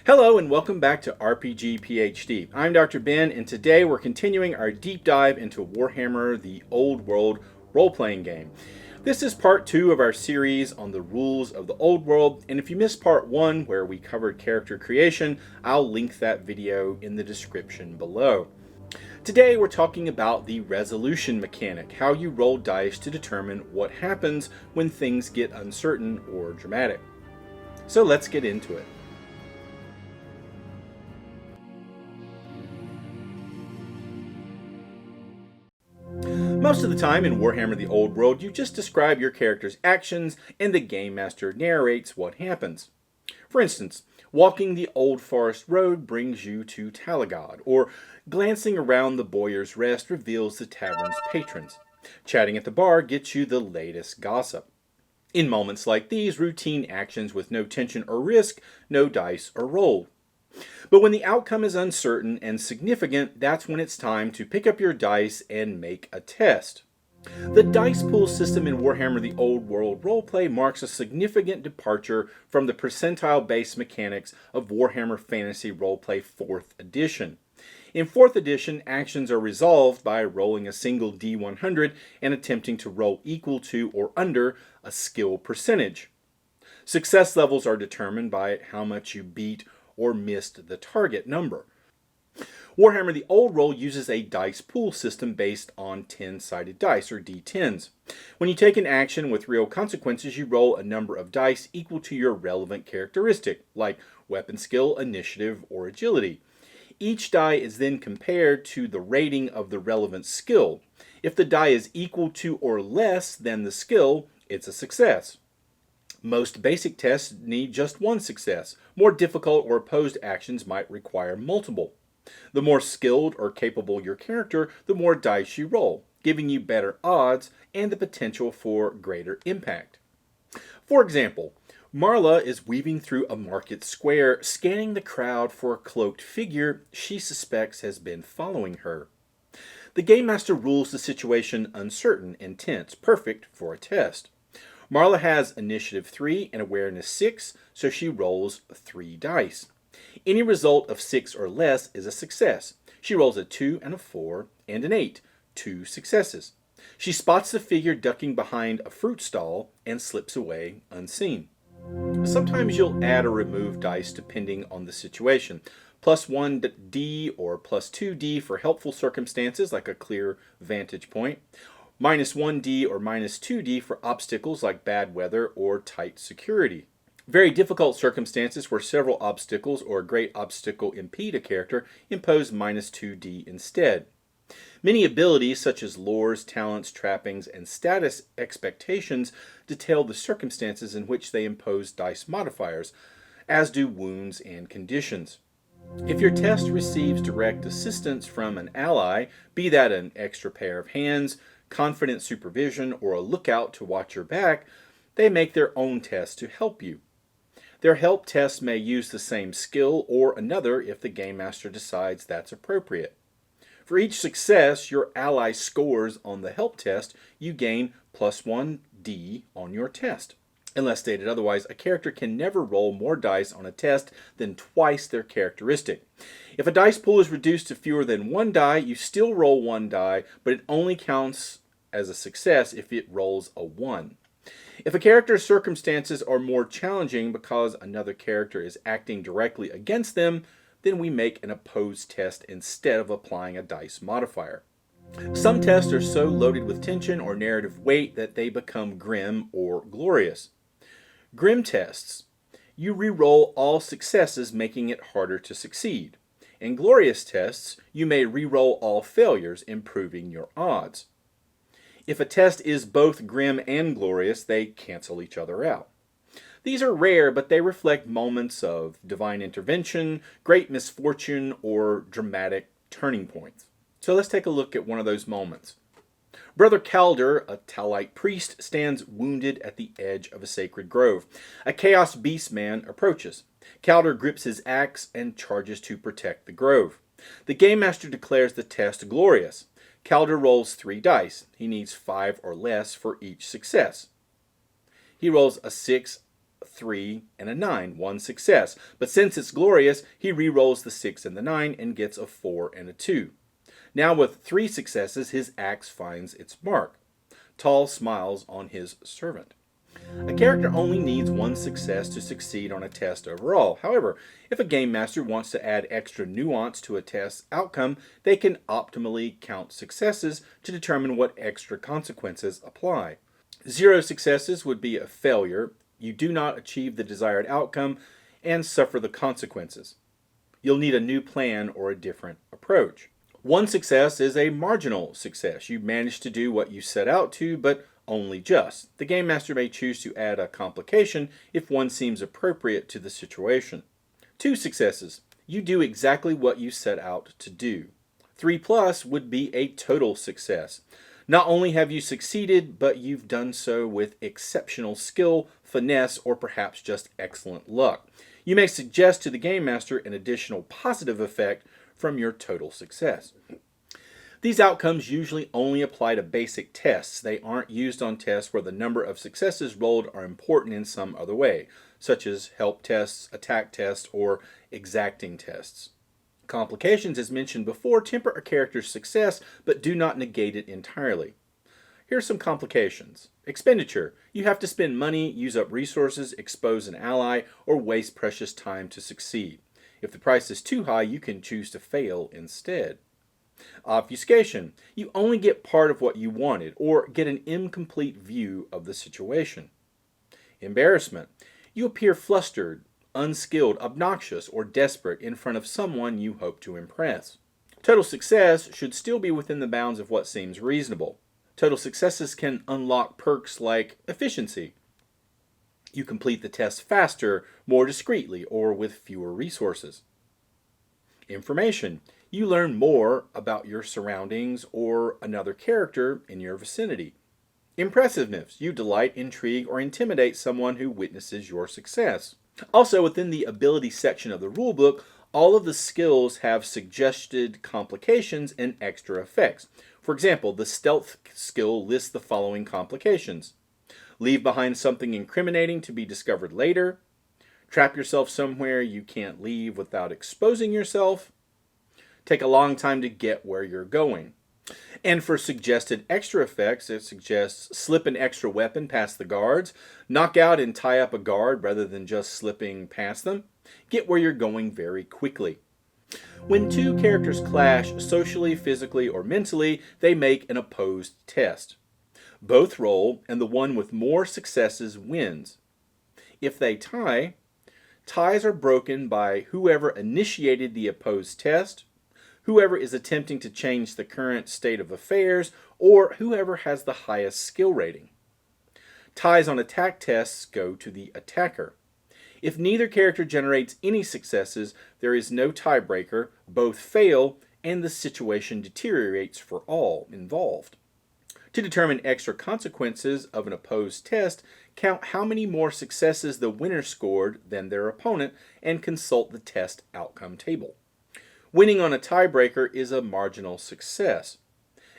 Hello and welcome back to RPG PhD. I'm Dr. Ben, and today we're continuing our deep dive into Warhammer the Old World role-playing game. This is part 2 of our series on the rules of the Old World, and if you missed part 1 where we covered character creation, I'll link that video in the description below. Today we're talking about the resolution mechanic, how you roll dice to determine what happens when things get uncertain or dramatic. So let's get into it. Most of the time in Warhammer the Old World, you just describe your character's actions and the Game Master narrates what happens. For instance, walking the Old Forest Road brings you to Talagod, or glancing around the Bowyer's Rest reveals the tavern's patrons. Chatting at the bar gets you the latest gossip. In moments like these, routine actions with no tension or risk, no dice are rolled. But when the outcome is uncertain and significant, that's when it's time to pick up your dice and make a test. The dice pool system in Warhammer the Old World roleplay marks a significant departure from the percentile-based mechanics of Warhammer Fantasy Roleplay 4th edition. In 4th edition, actions are resolved by rolling a single D100 and attempting to roll equal to or under a skill percentage. Success levels are determined by how much you beat or missed the target number. Warhammer the Old World uses a dice pool system based on 10-sided dice, or D10s. When you take an action with real consequences, you roll a number of dice equal to your relevant characteristic, like weapon skill, initiative, or agility. Each die is then compared to the rating of the relevant skill. If the die is equal to or less than the skill, it's a success. Most basic tests need just one success. More difficult or opposed actions might require multiple. The more skilled or capable your character, the more dice you roll, giving you better odds and the potential for greater impact. For example, Marla is weaving through a market square, scanning the crowd for a cloaked figure she suspects has been following her. The Game Master rules the situation uncertain and tense, perfect for a test. Marla has initiative 3 and awareness 6, so she rolls 3 dice. Any result of 6 or less is a success. She rolls a 2 and a 4 and an 8, 2 successes. She spots the figure ducking behind a fruit stall and slips away unseen. Sometimes you'll add or remove dice depending on the situation. Plus 1d or plus 2d for helpful circumstances like a clear vantage point. Minus 1d or minus 2d for obstacles like bad weather or tight security. Very difficult circumstances where several obstacles or a great obstacle impede a character impose minus 2d instead. Many abilities such as lores, talents, trappings, and status expectations detail the circumstances in which they impose dice modifiers, as do wounds and conditions. If your test receives direct assistance from an ally, be that an extra pair of hands, confident supervision, or a lookout to watch your back, they make their own test to help you. Their help test may use the same skill or another if the Game Master decides that's appropriate. For each success your ally scores on the help test, you gain plus 1d on your test. Unless stated otherwise, a character can never roll more dice on a test than twice their characteristic. If a dice pool is reduced to fewer than 1 die, you still roll 1 die, but it only counts as a success if it rolls a 1. If a character's circumstances are more challenging because another character is acting directly against them, then we make an opposed test instead of applying a dice modifier. Some tests are so loaded with tension or narrative weight that they become grim or glorious. Grim tests. You re-roll all successes, making it harder to succeed. In glorious tests, you may re-roll all failures, improving your odds. If a test is both grim and glorious, they cancel each other out. These are rare, but they reflect moments of divine intervention, great misfortune, or dramatic turning points. So let's take a look at one of those moments. Brother Calder, a Talite priest, stands wounded at the edge of a sacred grove. A Chaos Beastman approaches. Calder grips his axe and charges to protect the grove. The Game Master declares the test glorious. Calder rolls 3 dice. He needs 5 or less for each success. He rolls a 6 3 and a 9, one success. But since it's glorious, he re-rolls the 6 and the 9 and gets a 4 and a 2. Now with 3 successes, his axe finds its mark. Tal smiles on his servant. A character only needs one success to succeed on a test overall. However, if a game master wants to add extra nuance to a test's outcome, they can optimally count successes to determine what extra consequences apply. 0 successes would be a failure. You do not achieve the desired outcome and suffer the consequences. You'll need a new plan or a different approach. 1 success is a marginal success. You managed to do what you set out to, but only just. The game master may choose to add a complication if one seems appropriate to the situation. 2 successes. You do exactly what you set out to do. 3+ would be a total success. Not only have you succeeded, but you've done so with exceptional skill, finesse, or perhaps just excellent luck. You may suggest to the game master an additional positive effect from your total success. These outcomes usually only apply to basic tests. They aren't used on tests where the number of successes rolled are important in some other way, such as help tests, attack tests, or exacting tests. Complications, as mentioned before, temper a character's success, but do not negate it entirely. Here are some complications. Expenditure. You have to spend money, use up resources, expose an ally, or waste precious time to succeed. If the price is too high, you can choose to fail instead. Obfuscation. You only get part of what you wanted, or get an incomplete view of the situation. Embarrassment. You appear flustered, unskilled, obnoxious, or desperate in front of someone you hope to impress. Total success should still be within the bounds of what seems reasonable. Total successes can unlock perks like efficiency. You complete the test faster, more discreetly, or with fewer resources. Information. You learn more about your surroundings or another character in your vicinity. Impressiveness. You delight, intrigue, or intimidate someone who witnesses your success. Also, within the ability section of the rulebook, all of the skills have suggested complications and extra effects. For example, the stealth skill lists the following complications. Leave behind something incriminating to be discovered later. Trap yourself somewhere you can't leave without exposing yourself. Take a long time to get where you're going. And for suggested extra effects, it suggests slip an extra weapon past the guards, knock out and tie up a guard rather than just slipping past them, get where you're going very quickly. When 2 characters clash socially, physically, or mentally, they make an opposed test. Both roll, and the one with more successes wins. If they tie, ties are broken by whoever initiated the opposed test, whoever is attempting to change the current state of affairs, or whoever has the highest skill rating. Ties on attack tests go to the attacker. If neither character generates any successes, there is no tiebreaker, both fail, and the situation deteriorates for all involved. To determine extra consequences of an opposed test, count how many more successes the winner scored than their opponent and consult the test outcome table. Winning on a tiebreaker is a marginal success.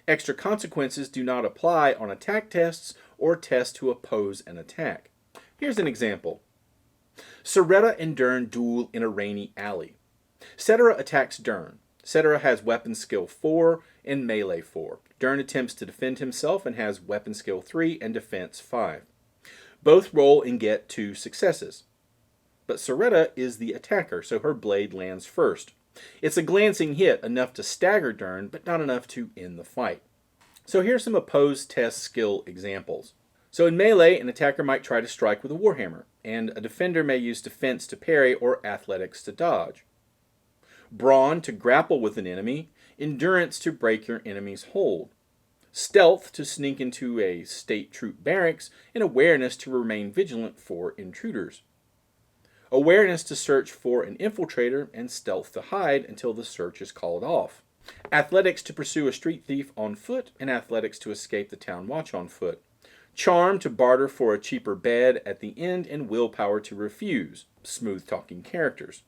Extra consequences do not apply on attack tests or tests to oppose an attack. Here's an example. Seretta and Dern duel in a rainy alley. Cetera attacks Dern. Cetera has weapon skill 4 and melee 4. Dern attempts to defend himself and has weapon skill 3 and defense 5. Both roll and get 2 successes. But Seretta is the attacker, so her blade lands first. It's a glancing hit, enough to stagger Dern, but not enough to end the fight. So here's some opposed test skill examples. So in melee, an attacker might try to strike with a Warhammer, and a defender may use defense to parry or athletics to dodge. Brawn to grapple with an enemy, endurance to break your enemy's hold. Stealth to sneak into a state troop barracks, and awareness to remain vigilant for intruders. Awareness to search for an infiltrator, and stealth to hide until the search is called off. Athletics to pursue a street thief on foot, and athletics to escape the town watch on foot. Charm to barter for a cheaper bed at the end, and willpower to refuse. Smooth-talking characters.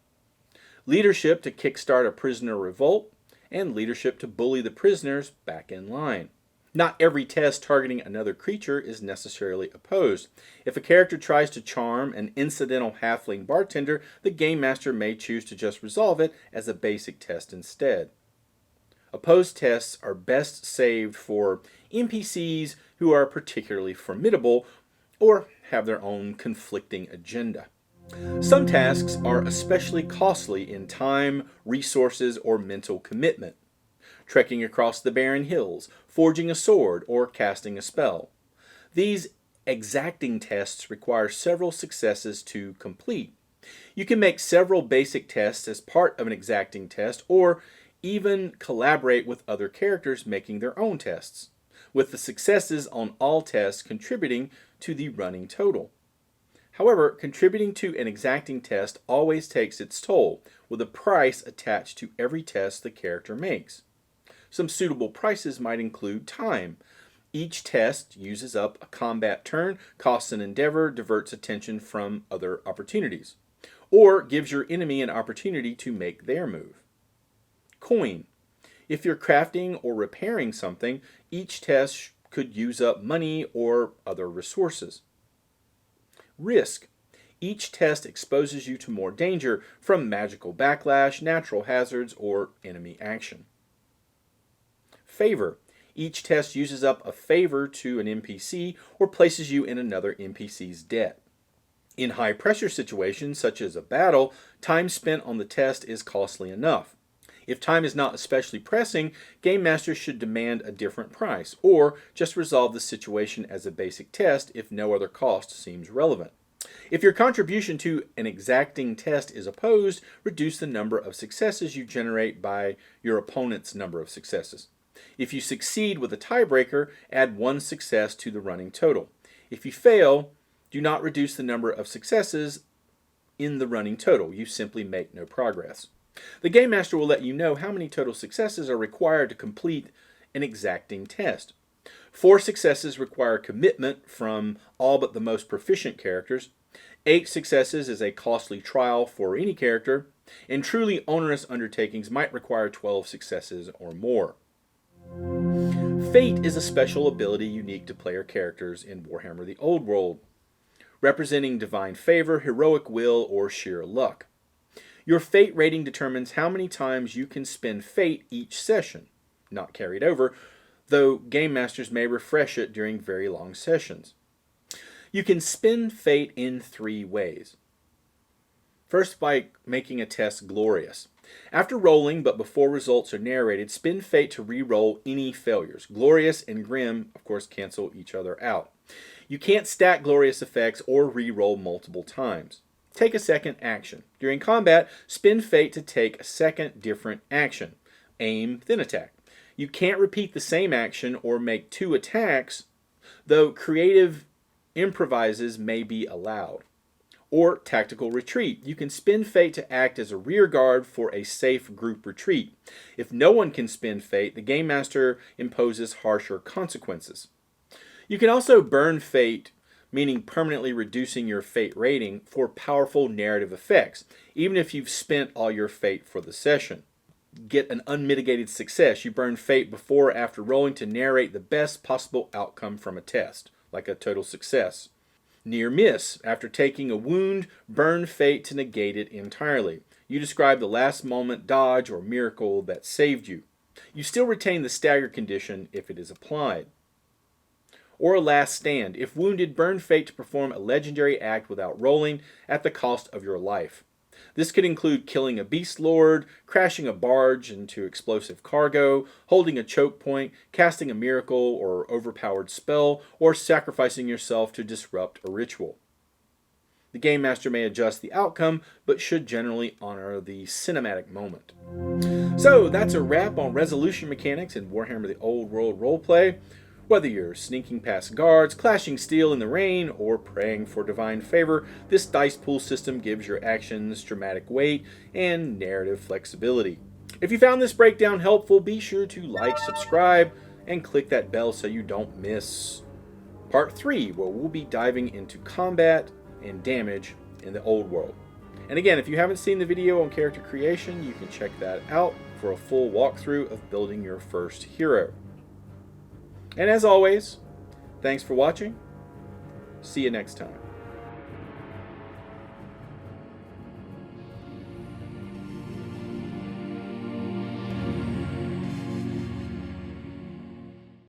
Leadership to kickstart a prisoner revolt, and leadership to bully the prisoners back in line. Not every test targeting another creature is necessarily opposed. If a character tries to charm an incidental halfling bartender, the game master may choose to just resolve it as a basic test instead. Opposed tests are best saved for NPCs who are particularly formidable or have their own conflicting agenda. Some tasks are especially costly in time, resources, or mental commitment. Trekking across the barren hills, forging a sword, or casting a spell. These exacting tests require several successes to complete. You can make several basic tests as part of an exacting test, or even collaborate with other characters making their own tests, with the successes on all tests contributing to the running total. However, contributing to an exacting test always takes its toll, with a price attached to every test the character makes. Some suitable prices might include time. Each test uses up a combat turn, costs an endeavor, diverts attention from other opportunities, or gives your enemy an opportunity to make their move. Coin. If you're crafting or repairing something, each test could use up money or other resources. Risk. Each test exposes you to more danger from magical backlash, natural hazards, or enemy action. Favor. Each test uses up a favor to an NPC or places you in another NPC's debt. In high-pressure situations, such as a battle, time spent on the test is costly enough. If time is not especially pressing, Game Master should demand a different price, or just resolve the situation as a basic test if no other cost seems relevant. If your contribution to an exacting test is opposed, reduce the number of successes you generate by your opponent's number of successes. If you succeed with a tiebreaker, add one success to the running total. If you fail, do not reduce the number of successes in the running total. You simply make no progress. The Game Master will let you know how many total successes are required to complete an exacting test. 4 successes require commitment from all but the most proficient characters. 8 successes is a costly trial for any character, and truly onerous undertakings might require 12 successes or more. Fate is a special ability unique to player characters in Warhammer the Old World, representing divine favor, heroic will, or sheer luck. Your fate rating determines how many times you can spend fate each session, not carried over, though Game Masters may refresh it during very long sessions. You can spend fate in 3 ways. First, by making a test glorious. After rolling, but before results are narrated, spend fate to re-roll any failures. Glorious and grim, of course, cancel each other out. You can't stack glorious effects or re-roll multiple times. Take a second action. During combat, spend fate to take a second different action. Aim, then attack. You can't repeat the same action or make 2 attacks, though creative improvises may be allowed. Or tactical retreat. You can spend fate to act as a rear guard for a safe group retreat. If no one can spend fate, the Game Master imposes harsher consequences. You can also burn fate, meaning permanently reducing your fate rating for powerful narrative effects, even if you've spent all your fate for the session. Get an unmitigated success. You burn fate before or after rolling to narrate the best possible outcome from a test, like a total success. Near miss. After taking a wound, burn fate to negate it entirely. You describe the last moment dodge or miracle that saved you. You still retain the stagger condition if it is applied. Or a last stand. If wounded, burn fate to perform a legendary act without rolling at the cost of your life. This could include killing a beast lord, crashing a barge into explosive cargo, holding a choke point, casting a miracle or overpowered spell, or sacrificing yourself to disrupt a ritual. The Game Master may adjust the outcome, but should generally honor the cinematic moment. So that's a wrap on resolution mechanics in Warhammer the Old World roleplay. Whether you're sneaking past guards, clashing steel in the rain, or praying for divine favor, this dice pool system gives your actions dramatic weight and narrative flexibility. If you found this breakdown helpful, be sure to like, subscribe, and click that bell so you don't miss Part 3, where we'll be diving into combat and damage in the Old World. And again, if you haven't seen the video on character creation, you can check that out for a full walkthrough of building your first hero. And as always, thanks for watching. See you next time.